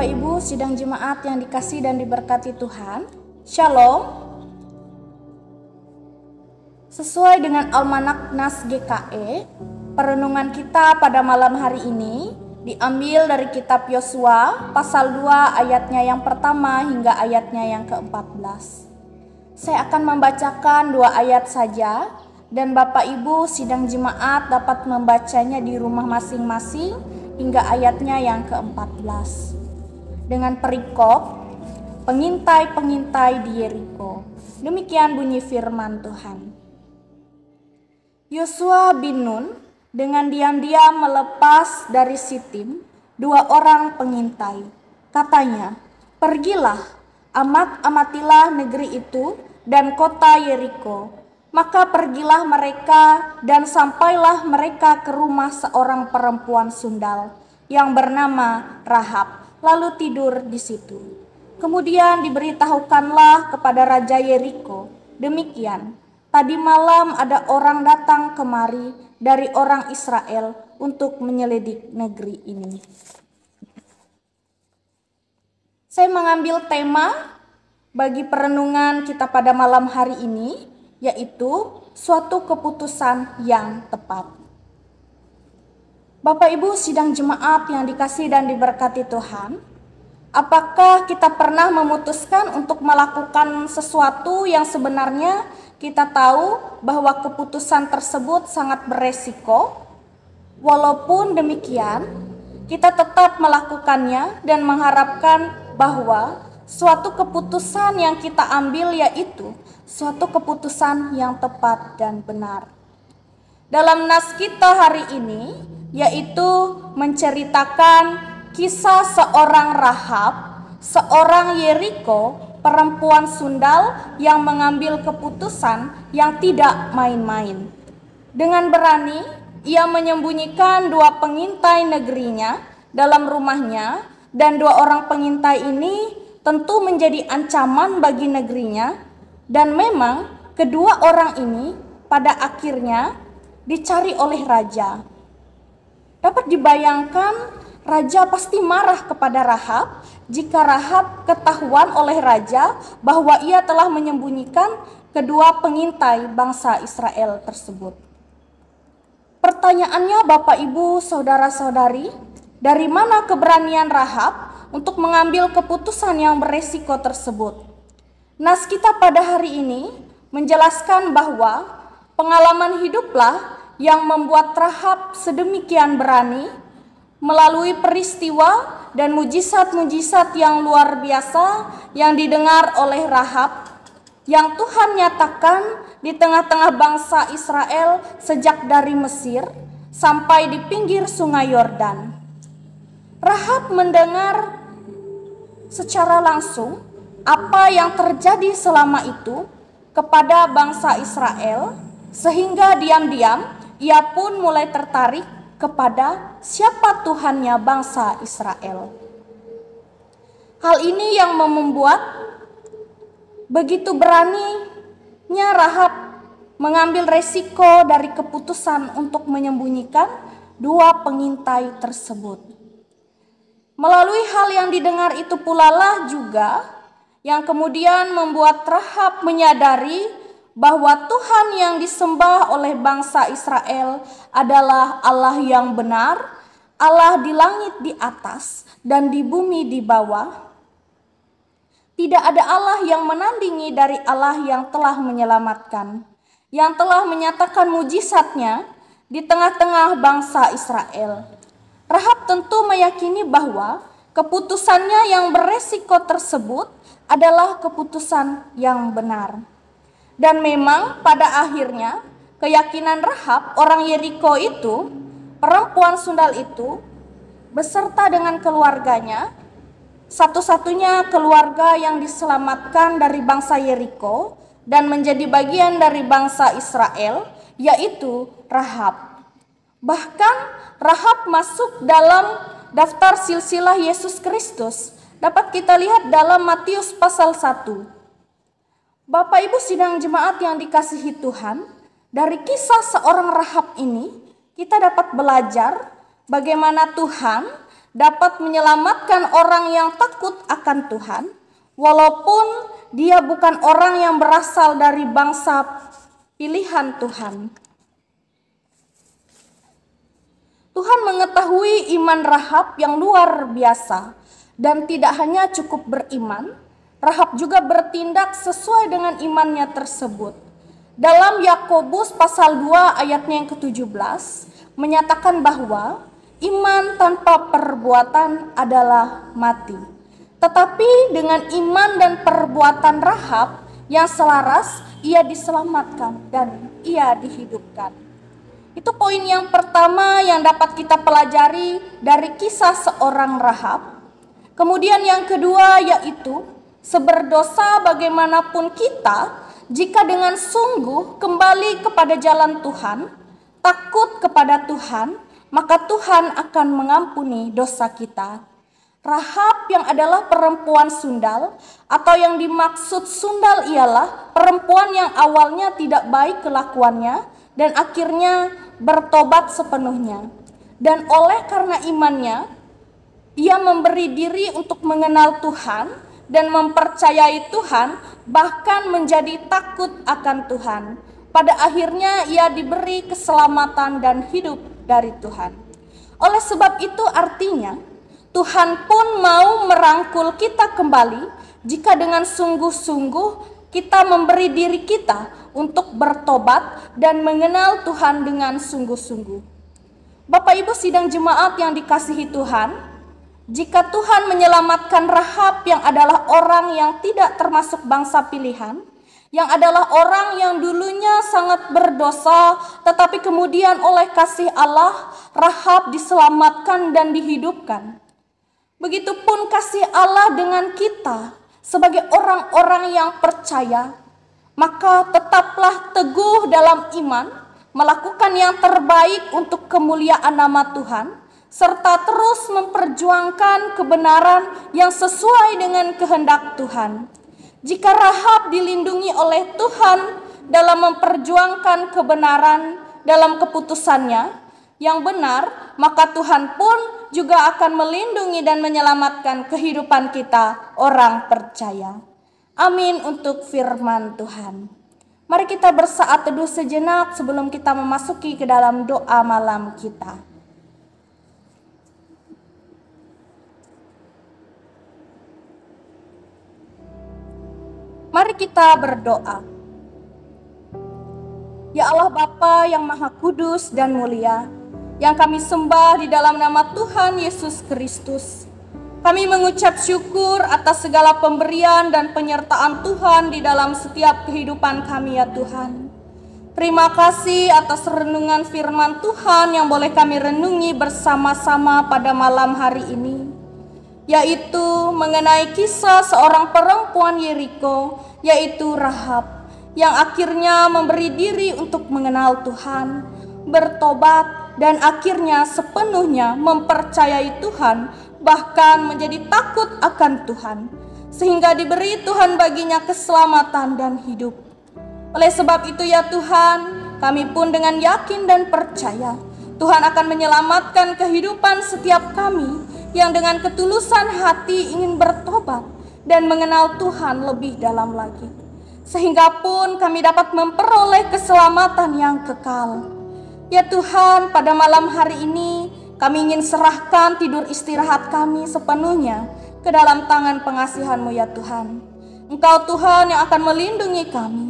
Bapak Ibu sidang jemaat yang dikasihi dan diberkati Tuhan, Shalom. Sesuai dengan Almanak Nas GKE, perenungan kita pada malam hari ini diambil dari kitab Yosua pasal 2 ayatnya yang pertama hingga ayatnya yang ke-14. Saya akan membacakan 2 ayat saja dan Bapak Ibu sidang jemaat dapat membacanya di rumah masing-masing hingga ayatnya yang ke-14. Dengan perikop pengintai-pengintai di Yeriko. Demikian bunyi firman Tuhan. Yosua bin Nun dengan diam-diam melepas dari Sitim 2 orang pengintai. Katanya, "Pergilah, amatilah negeri itu dan kota Yeriko." Maka pergilah mereka dan sampailah mereka ke rumah seorang perempuan sundal yang bernama Rahab, lalu tidur di situ. Kemudian diberitahukanlah kepada Raja Yeriko, demikian, tadi malam ada orang datang kemari dari orang Israel untuk menyelidik negeri ini. Saya mengambil tema bagi perenungan kita pada malam hari ini, yaitu suatu keputusan yang tepat. Bapak Ibu sidang jemaat yang dikasihi dan diberkati Tuhan, apakah kita pernah memutuskan untuk melakukan sesuatu yang sebenarnya kita tahu bahwa keputusan tersebut sangat beresiko? Walaupun demikian, kita tetap melakukannya dan mengharapkan bahwa suatu keputusan yang kita ambil yaitu suatu keputusan yang tepat dan benar. Dalam nas kita hari ini, yaitu menceritakan kisah seorang Rahab, seorang Yeriko, perempuan sundal yang mengambil keputusan yang tidak main-main. Dengan berani, ia menyembunyikan 2 pengintai negerinya dalam rumahnya, dan 2 orang pengintai ini tentu menjadi ancaman bagi negerinya, dan memang kedua orang ini pada akhirnya dicari oleh raja. Dapat dibayangkan raja pasti marah kepada Rahab jika Rahab ketahuan oleh raja bahwa ia telah menyembunyikan kedua pengintai bangsa Israel tersebut. Pertanyaannya Bapak Ibu saudara-saudari, dari mana keberanian Rahab untuk mengambil keputusan yang beresiko tersebut? Nas kita pada hari ini menjelaskan bahwa pengalaman hiduplah yang membuat Rahab sedemikian berani melalui peristiwa dan mujizat-mujizat yang luar biasa yang didengar oleh Rahab, yang Tuhan nyatakan di tengah-tengah bangsa Israel sejak dari Mesir sampai di pinggir sungai Yordan. Rahab mendengar secara langsung apa yang terjadi selama itu kepada bangsa Israel, sehingga diam-diam ia pun mulai tertarik kepada siapa Tuhannya bangsa Israel. Hal ini yang membuat begitu beraninya Rahab mengambil resiko dari keputusan untuk menyembunyikan 2 pengintai tersebut. Melalui hal yang didengar itu pula lah juga yang kemudian membuat Rahab menyadari bahwa Tuhan yang disembah oleh bangsa Israel adalah Allah yang benar, Allah di langit di atas dan di bumi di bawah. Tidak ada Allah yang menandingi dari Allah yang telah menyelamatkan, yang telah menyatakan mujizatnya di tengah-tengah bangsa Israel. Rahab tentu meyakini bahwa keputusannya yang beresiko tersebut adalah keputusan yang benar. Dan memang pada akhirnya keyakinan Rahab, orang Yeriko itu, perempuan sundal itu, beserta dengan keluarganya, satu-satunya keluarga yang diselamatkan dari bangsa Yeriko dan menjadi bagian dari bangsa Israel, yaitu Rahab. Bahkan Rahab masuk dalam daftar silsilah Yesus Kristus. Dapat kita lihat dalam Matius pasal 1. Bapak Ibu sidang jemaat yang dikasihi Tuhan, dari kisah seorang Rahab ini kita dapat belajar bagaimana Tuhan dapat menyelamatkan orang yang takut akan Tuhan, walaupun dia bukan orang yang berasal dari bangsa pilihan Tuhan. Tuhan mengetahui iman Rahab yang luar biasa, dan tidak hanya cukup beriman, Rahab juga bertindak sesuai dengan imannya tersebut. Dalam Yakobus pasal 2 ayatnya yang ke-17 menyatakan bahwa iman tanpa perbuatan adalah mati. Tetapi dengan iman dan perbuatan Rahab yang selaras, ia diselamatkan dan ia dihidupkan. Itu poin yang pertama yang dapat kita pelajari dari kisah seorang Rahab. Kemudian yang kedua yaitu, seberdosa bagaimanapun kita, jika dengan sungguh kembali kepada jalan Tuhan, takut kepada Tuhan, maka Tuhan akan mengampuni dosa kita. Rahab yang adalah perempuan sundal, atau yang dimaksud sundal ialah perempuan yang awalnya tidak baik kelakuannya dan akhirnya bertobat sepenuhnya. Dan oleh karena imannya, ia memberi diri untuk mengenal Tuhan dan mempercayai Tuhan, bahkan menjadi takut akan Tuhan. Pada akhirnya ia diberi keselamatan dan hidup dari Tuhan. Oleh sebab itu artinya Tuhan pun mau merangkul kita kembali jika dengan sungguh-sungguh kita memberi diri kita untuk bertobat dan mengenal Tuhan dengan sungguh-sungguh. Bapak Ibu sidang jemaat yang dikasihi Tuhan, jika Tuhan menyelamatkan Rahab yang adalah orang yang tidak termasuk bangsa pilihan, yang adalah orang yang dulunya sangat berdosa, tetapi kemudian oleh kasih Allah, Rahab diselamatkan dan dihidupkan. Begitupun kasih Allah dengan kita sebagai orang-orang yang percaya, maka tetaplah teguh dalam iman, melakukan yang terbaik untuk kemuliaan nama Tuhan, serta terus memperjuangkan kebenaran yang sesuai dengan kehendak Tuhan. Jika Rahab dilindungi oleh Tuhan dalam memperjuangkan kebenaran dalam keputusannya yang benar, maka Tuhan pun juga akan melindungi dan menyelamatkan kehidupan kita orang percaya. Amin untuk firman Tuhan. Mari kita bersaat teduh sejenak sebelum kita memasuki ke dalam doa malam kita. Mari kita berdoa. Ya Allah Bapa yang Maha Kudus dan Mulia, yang kami sembah di dalam nama Tuhan Yesus Kristus, kami mengucap syukur atas segala pemberian dan penyertaan Tuhan di dalam setiap kehidupan kami ya Tuhan. Terima kasih atas renungan firman Tuhan yang boleh kami renungi bersama-sama pada malam hari ini, yaitu mengenai kisah seorang perempuan Yeriko, yaitu Rahab, yang akhirnya memberi diri untuk mengenal Tuhan, bertobat, dan akhirnya sepenuhnya mempercayai Tuhan, bahkan menjadi takut akan Tuhan, sehingga diberi Tuhan baginya keselamatan dan hidup. Oleh sebab itu ya Tuhan, kami pun dengan yakin dan percaya, Tuhan akan menyelamatkan kehidupan setiap kami yang dengan ketulusan hati ingin bertobat dan mengenal Tuhan lebih dalam lagi, sehingga pun kami dapat memperoleh keselamatan yang kekal. Ya Tuhan, pada malam hari ini kami ingin serahkan tidur istirahat kami sepenuhnya ke dalam tangan pengasihan-Mu ya Tuhan. Engkau Tuhan yang akan melindungi kami,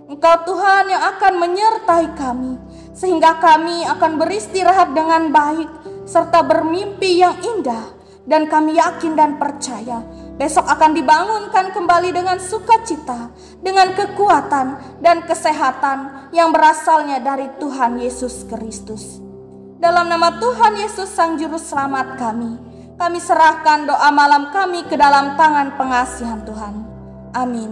Engkau Tuhan yang akan menyertai kami, sehingga kami akan beristirahat dengan baik serta bermimpi yang indah. Dan kami yakin dan percaya besok akan dibangunkan kembali dengan sukacita, dengan kekuatan dan kesehatan yang berasalnya dari Tuhan Yesus Kristus. Dalam nama Tuhan Yesus Sang Juru Selamat kami serahkan doa malam kami ke dalam tangan pengasihan Tuhan. Amin.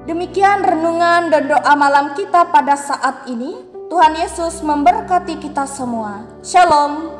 Demikian renungan dan doa malam kita pada saat ini. Tuhan Yesus memberkati kita semua. Shalom.